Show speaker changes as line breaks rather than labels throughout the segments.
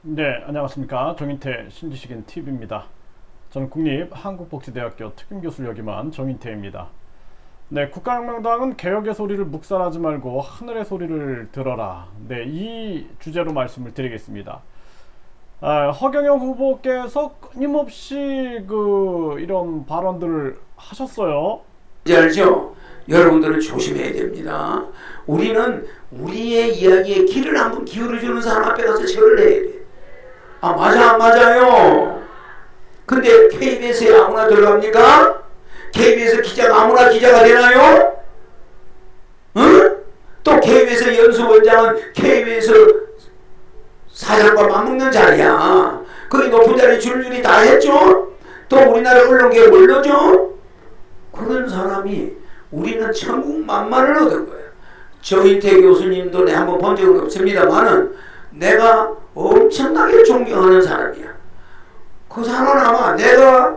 네, 안녕하십니까. 정인태 신지식인 TV입니다. 저는 국립한국복지대학교 특임교수를 역임한 정인태입니다. 네, 국가혁명당은 개혁의 소리를 묵살하지 말고 하늘의 소리를 들어라. 네, 이 주제로 말씀을 드리겠습니다. 허경영 후보께서 끊임없이 이런 발언들을 하셨어요.
알죠? 여러분들은 조심해야 됩니다. 우리는 우리의 이야기에 귀를 한번 기울여주는 사람 앞에 가서 절을 해야 돼. 아, 맞아, 안 맞아요? 근데 KBS에 아무나 들어갑니까? KBS 기자가 아무나 기자가 되나요? 응? 또 KBS 연수원장은 KBS 사장과 맞먹는 자리야. 거기 높은 자리 줄줄이 다 했죠? 또 우리나라 언론계에 올려줘? 그런 사람이 우리는 천국만만을 얻은 거야. 조인태 교수님도 내가 한번 본 적은 없습니다만은 내가 엄청나게 존경하는 사람이야. 그 사람은 아마 내가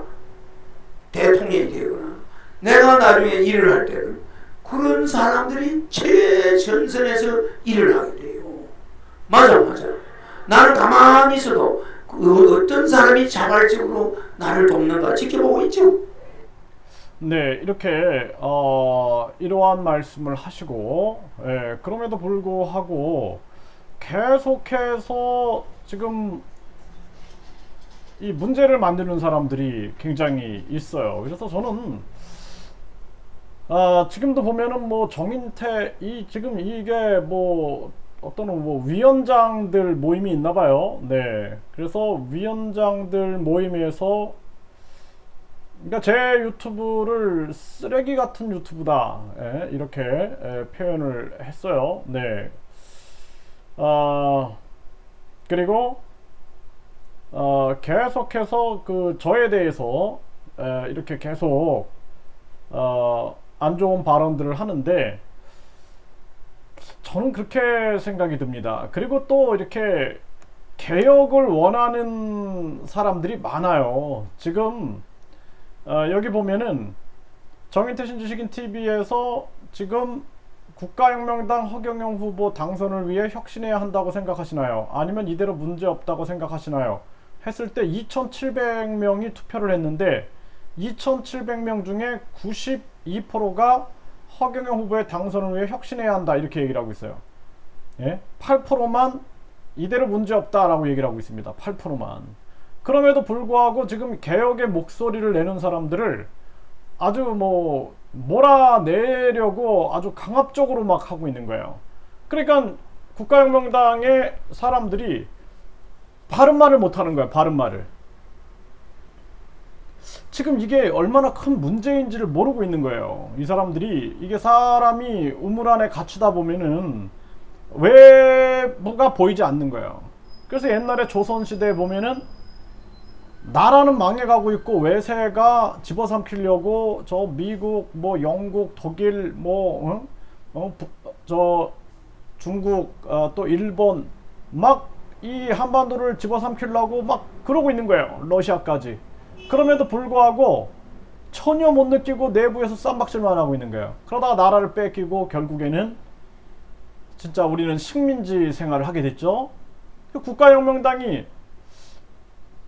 대통령이 되거나 내가 나중에 일을 할 때는 그런 사람들이 최전선에서 일을 하게 돼요. 맞아. 나는 가만히 있어도 그 어떤 사람이 자발적으로 나를 돕는가 지켜보고 있죠.
네, 이렇게 이러한 말씀을 하시고, 그럼에도 불구하고 계속해서 지금 이 문제를 만드는 사람들이 굉장히 있어요. 그래서 저는 지금도 보면은 뭐 정인태 지금 이게 뭐 어떤 뭐 위원장들 모임이 있나 봐요. 네. 그래서 위원장들 모임에서 그러니까 제 유튜브를 쓰레기 같은 유튜브다. 이렇게 표현을 했어요. 네. 그리고 계속해서 저에 대해서 이렇게 계속 안 좋은 발언들을 하는데 저는 그렇게 생각이 듭니다. 그리고 또 이렇게 개혁을 원하는 사람들이 많아요. 지금 여기 보면은 정인태 신지식인 TV에서 지금 국가혁명당 허경영 후보 당선을 위해 혁신해야 한다고 생각하시나요? 아니면 이대로 문제없다고 생각하시나요? 했을 때 2,700명이 투표를 했는데 2,700명 중에 92%가 허경영 후보의 당선을 위해 혁신해야 한다 이렇게 얘기를 하고 있어요. 8%만 이대로 문제없다라고 얘기를 하고 있습니다. 8%만. 그럼에도 불구하고 지금 개혁의 목소리를 내는 사람들을 아주 몰아내려고 아주 강압적으로 막 하고 있는 거예요. 그러니까 국가혁명당의 사람들이 바른말을 못하는 거야. 바른말을. 지금 이게 얼마나 큰 문제인지를 모르고 있는 거예요. 이 사람들이 이게 사람이 우물 안에 갇히다 보면은 외부가 보이지 않는 거예요. 그래서 옛날에 조선시대에 보면은 나라는 망해가고 있고 외세가 집어삼키려고 저 미국 영국 독일 저 중국 또 일본 막 이 한반도를 집어삼키려고 막 그러고 있는 거예요. 러시아까지. 그럼에도 불구하고 전혀 못 느끼고 내부에서 쌈박질만 하고 있는 거예요. 그러다가 나라를 뺏기고 결국에는 진짜 우리는 식민지 생활을 하게 됐죠. 국가혁명당이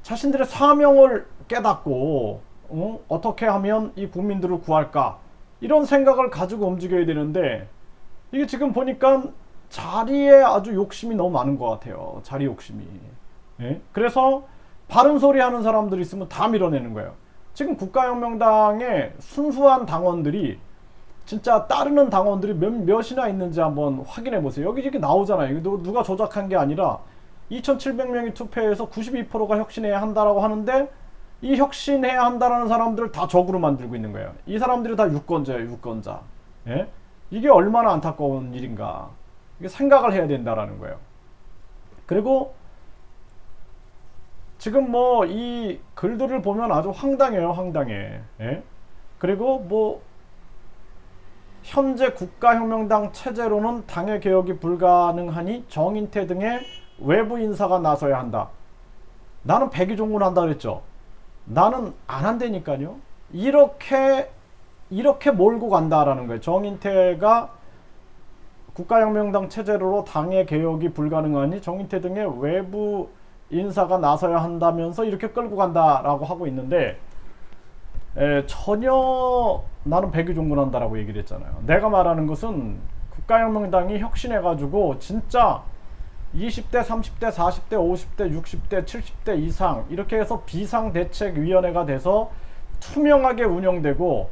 자신들의 사명을 깨닫고 어떻게 하면 이 국민들을 구할까 이런 생각을 가지고 움직여야 되는데 이게 지금 보니까 자리에 아주 욕심이 너무 많은 것 같아요. 자리 욕심이. 그래서 바른 소리 하는 사람들이 있으면 다 밀어내는 거예요. 지금 국가혁명당의 순수한 당원들이 진짜 따르는 당원들이 몇이나 있는지 한번 확인해 보세요. 여기 이렇게 나오잖아요. 이거 누가 조작한 게 아니라 2,700명이 투표해서 92%가 혁신해야 한다라고 하는데 이 혁신해야 한다라는 사람들을 다 적으로 만들고 있는 거예요. 이 사람들이 다 유권자예요. 유권자. 이게 얼마나 안타까운 일인가. 이게 생각을 해야 된다라는 거예요. 그리고 지금 이 글들을 보면 아주 황당해요. 황당해. 그리고 현재 국가혁명당 체제로는 당의 개혁이 불가능하니 정인태 등의 외부 인사가 나서야 한다. 나는 백의종군 한다 그랬죠. 나는 안 한다니까요. 이렇게 몰고 간다라는 거예요. 정인태가 국가혁명당 체제로 당의 개혁이 불가능하니 정인태 등의 외부 인사가 나서야 한다면서 이렇게 끌고 간다라고 하고 있는데, 전혀 나는 백의종군한다라고 얘기를 했잖아요. 내가 말하는 것은 국가혁명당이 혁신해가지고 진짜 20대, 30대, 40대, 50대, 60대, 70대 이상 이렇게 해서 비상대책위원회가 돼서 투명하게 운영되고,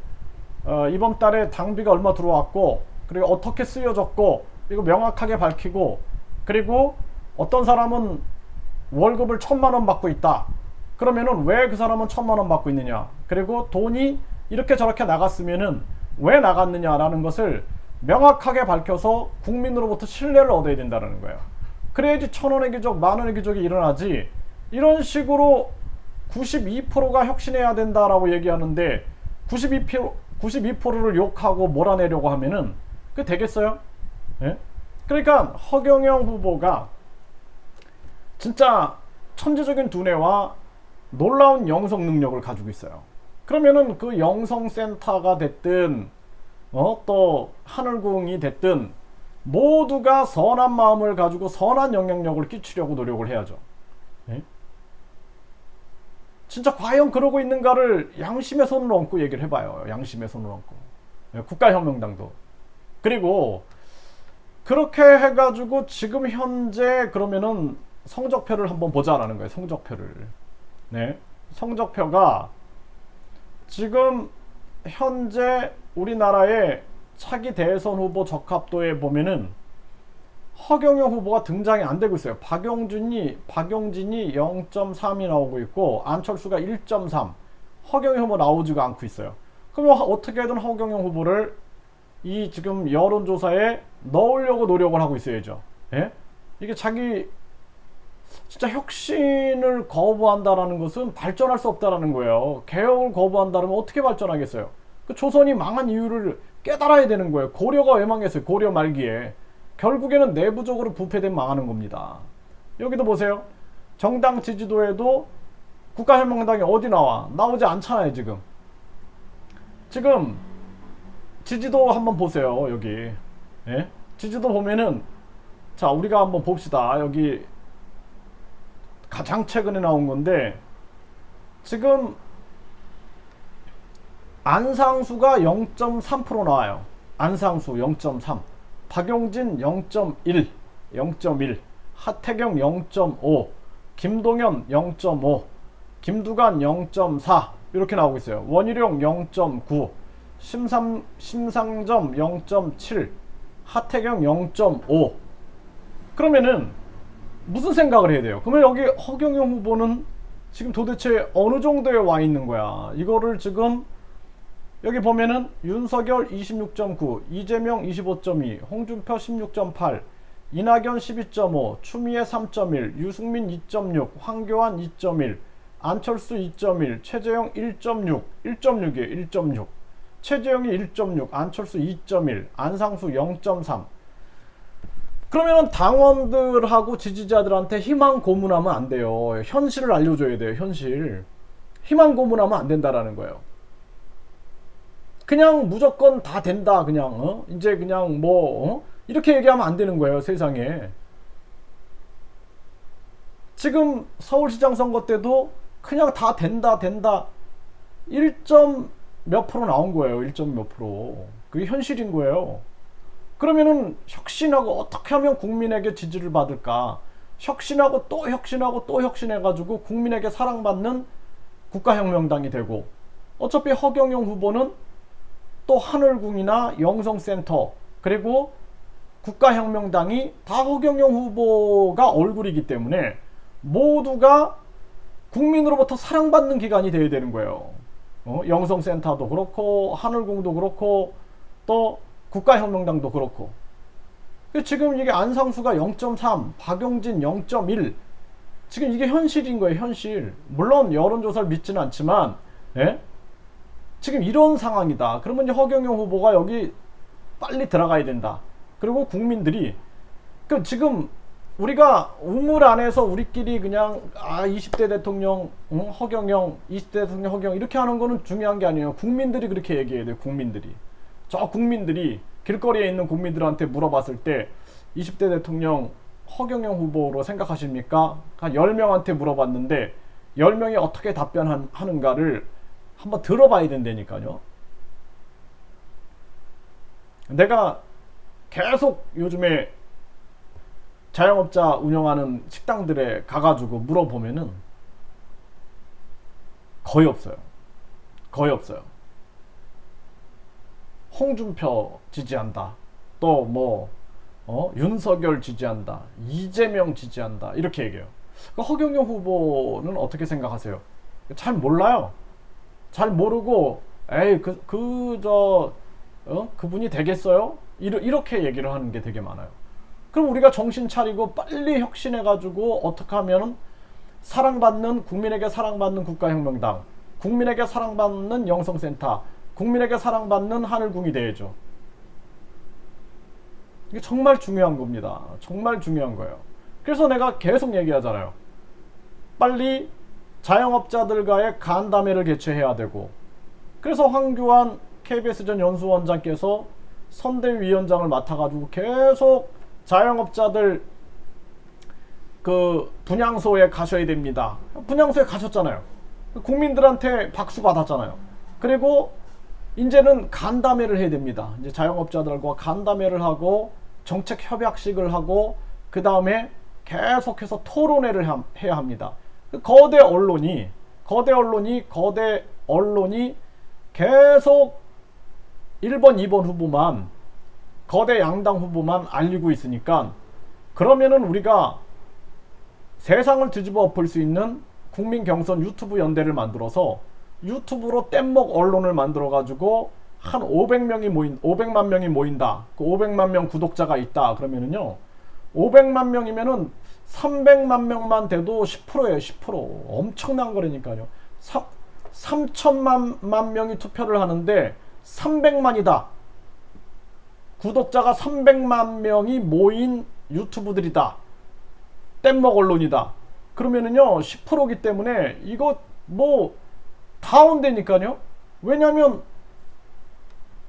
이번 달에 당비가 얼마 들어왔고, 그리고 어떻게 쓰여졌고, 이거 명확하게 밝히고, 그리고 어떤 사람은 월급을 1,000만 원 받고 있다. 그러면은 왜 그 사람은 1,000만 원 받고 있느냐, 그리고 돈이 이렇게 저렇게 나갔으면은 왜 나갔느냐라는 것을 명확하게 밝혀서 국민으로부터 신뢰를 얻어야 된다는 거예요. 그래야지 1,000원의 기적, 10,000원의 기적이 일어나지. 이런 식으로 92%가 혁신해야 된다라고 얘기하는데 92%를 욕하고 몰아내려고 하면은 그게 되겠어요? 예? 그러니까 허경영 후보가 진짜 천재적인 두뇌와 놀라운 영성 능력을 가지고 있어요. 그러면은 그 영성센터가 됐든 또 하늘궁이 됐든 모두가 선한 마음을 가지고 선한 영향력을 끼치려고 노력을 해야죠. 예? 진짜 과연 그러고 있는가를 양심의 손을 얹고 얘기를 해봐요. 양심의 손을 얹고. 예, 국가혁명당도. 그리고 그렇게 해가지고 지금 현재 그러면은 성적표를 한번 보자라는 거예요. 성적표를. 네. 성적표가 지금 현재 우리나라의 차기 대선 후보 적합도에 보면은 허경영 후보가 등장이 안 되고 있어요. 박용진이 0.3이 나오고 있고 안철수가 1.3, 허경영 후보 나오지가 않고 있어요. 그러면 어떻게든 허경영 후보를 이 지금 여론조사에 넣으려고 노력을 하고 있어야죠. 예? 이게 자기 진짜 혁신을 거부한다라는 것은 발전할 수 없다라는 거예요. 개혁을 거부한다면 어떻게 발전하겠어요? 그 조선이 망한 이유를 깨달아야 되는 거예요. 고려가 왜 망했어요? 고려 말기에. 결국에는 내부적으로 부패되면 망하는 겁니다. 여기도 보세요. 정당 지지도에도 국가혁명당이 어디 나와? 나오지 않잖아요, 지금. 지금 지지도 한번 보세요, 여기. 예? 지지도 보면은, 자, 우리가 한번 봅시다. 여기 가장 최근에 나온 건데, 지금 안상수가 0.3% 나와요. 안상수 0.3, 박용진 0.1, 0.1, 하태경 0.5, 김동연 0.5, 김두관 0.4 이렇게 나오고 있어요. 원희룡 0.9, 심상정 0.7, 하태경 0.5. 그러면은 무슨 생각을 해야 돼요? 그러면 여기 허경영 후보는 지금 도대체 어느 정도에 와 있는 거야? 이거를 지금 여기 보면은 윤석열 26.9, 이재명 25.2, 홍준표 16.8, 이낙연 12.5, 추미애 3.1, 유승민 2.6, 황교안 2.1, 안철수 2.1, 최재형 1.6, 1.6이에요. 1.6. 최재형이 1.6, 안철수 2.1, 안상수 0.3. 그러면 당원들하고 지지자들한테 희망 고문하면 안 돼요. 현실을 알려줘야 돼요. 현실. 희망 고문하면 안 된다라는 거예요. 그냥 무조건 다 된다. 그냥 이제 그냥 이렇게 얘기하면 안 되는 거예요. 세상에. 지금 서울시장 선거 때도 그냥 다 된다 1점 몇 프로 나온 거예요. 1점 몇 프로. 그게 현실인 거예요. 그러면은 혁신하고 어떻게 하면 국민에게 지지를 받을까? 혁신하고 또 혁신하고 또 혁신해가지고 국민에게 사랑받는 국가혁명당이 되고, 어차피 허경영 후보는 또 하늘궁이나 영성센터 그리고 국가혁명당이 다 허경영 후보가 얼굴이기 때문에 모두가 국민으로부터 사랑받는 기관이 되어야 되는 거예요. 영성센터도 그렇고 하늘궁도 그렇고 또 국가혁명당도 그렇고. 지금 이게 안상수가 0.3, 박용진 0.1. 지금 이게 현실인 거예요. 현실. 물론 여론조사를 믿지는 않지만, 예? 지금 이런 상황이다. 그러면 이제 허경영 후보가 여기 빨리 들어가야 된다. 그리고 국민들이 지금 우리가 우물 안에서 우리끼리 그냥 20대 대통령 허경영, 20대 대통령 허경영 이렇게 하는 거는 중요한 게 아니에요. 국민들이 그렇게 얘기해야 돼요. 국민들이. 저 국민들이 길거리에 있는 국민들한테 물어봤을 때 20대 대통령 허경영 후보로 생각하십니까? 한 10명한테 물어봤는데 10명이 어떻게 답변하는가를 한번 들어봐야 된다니까요. 내가 계속 요즘에 자영업자 운영하는 식당들에 가가지고 물어보면은 거의 없어요. 거의 없어요. 홍준표 지지한다. 또 뭐 윤석열 지지한다. 이재명 지지한다. 이렇게 얘기해요. 허경영 후보는 어떻게 생각하세요? 잘 몰라요. 잘 모르고 에이 그분이 되겠어요? 이렇게 얘기를 하는 게 되게 많아요. 그럼 우리가 정신 차리고 빨리 혁신해가지고 어떻게 하면 사랑받는, 국민에게 사랑받는 국가혁명당, 국민에게 사랑받는 영성센터, 국민에게 사랑받는 하늘궁이 돼야죠. 이게 정말 중요한 겁니다. 정말 중요한 거예요. 그래서 내가 계속 얘기하잖아요. 빨리 자영업자들과의 간담회를 개최해야 되고, 그래서 황교안 KBS 전 연수원장께서 선대위원장을 맡아가지고 계속 자영업자들 그 분향소에 가셔야 됩니다. 분향소에 가셨잖아요. 국민들한테 박수 받았잖아요. 그리고 이제는 간담회를 해야 됩니다. 이제 자영업자들과 간담회를 하고 정책 협약식을 하고 그 다음에 계속해서 토론회를 해야 합니다. 거대 언론이 계속 1번, 2번 후보만, 거대 양당 후보만 알리고 있으니까, 그러면은 우리가 세상을 뒤집어 엎을 수 있는 국민 경선 유튜브 연대를 만들어서 유튜브로 뗏목 언론을 만들어 가지고 한 500만 명이 모인다. 그 500만 명 구독자가 있다. 그러면은요, 500만 명이면은 300만 명만 돼도 10%예요. 10%. 엄청난 거라니까요. 3천만 명이 투표를 하는데 300만이다. 구독자가 300만 명이 모인 유튜브들이다. 뗏목 언론이다. 그러면은요, 10%기 때문에 이거 뭐 다운되니까요. 왜냐면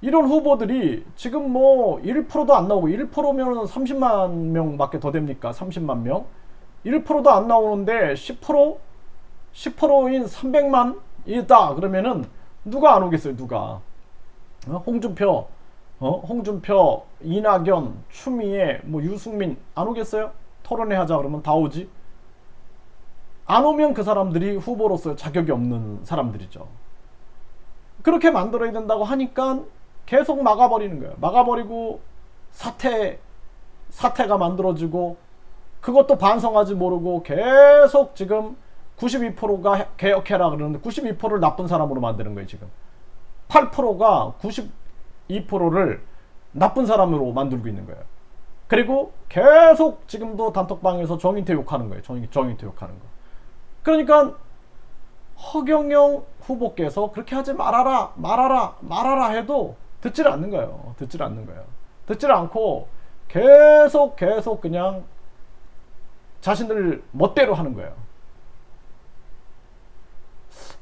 이런 후보들이 지금 뭐 1%도 안 나오고, 1%면 30만 명밖에 더 됩니까? 30만 명? 1%도 안 나오는데 10%인 300만 이다. 그러면은 누가 안 오겠어요? 누가? 홍준표, 이낙연, 추미애, 뭐 유승민 안 오겠어요? 토론회 하자 그러면 다 오지. 안 오면 그 사람들이 후보로서 자격이 없는 사람들이죠. 그렇게 만들어야 된다고 하니까 계속 막아버리는 거예요. 막아버리고 사태가 만들어지고, 그것도 반성하지 모르고 계속 지금 92%가 개혁해라 그러는데 92%를 나쁜 사람으로 만드는 거예요. 지금 8%가 92%를 나쁜 사람으로 만들고 있는 거예요. 그리고 계속 지금도 단톡방에서 정인태 욕하는 거예요. 정인태 욕하는 거. 그러니까 허경영 후보께서 그렇게 하지 말아라 해도 듣지를 않는 거예요. 듣지를 않고 계속 그냥 자신들 멋대로 하는 거예요.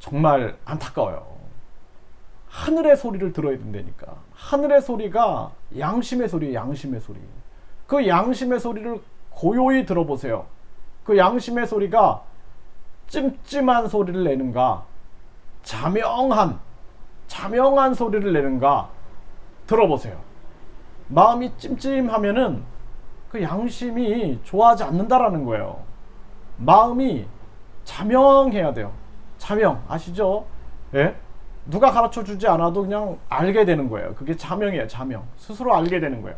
정말 안타까워요. 하늘의 소리를 들어야 된다니까. 하늘의 소리가 양심의 소리예요. 양심의 소리. 그 양심의 소리를 고요히 들어보세요. 그 양심의 소리가 찜찜한 소리를 내는가, 자명한 소리를 내는가 들어보세요. 마음이 찜찜하면은 그 양심이 좋아하지 않는다라는 거예요. 마음이 자명해야 돼요. 자명 아시죠? 예? 누가 가르쳐 주지 않아도 그냥 알게 되는 거예요. 그게 자명이에요. 자명. 스스로 알게 되는 거예요.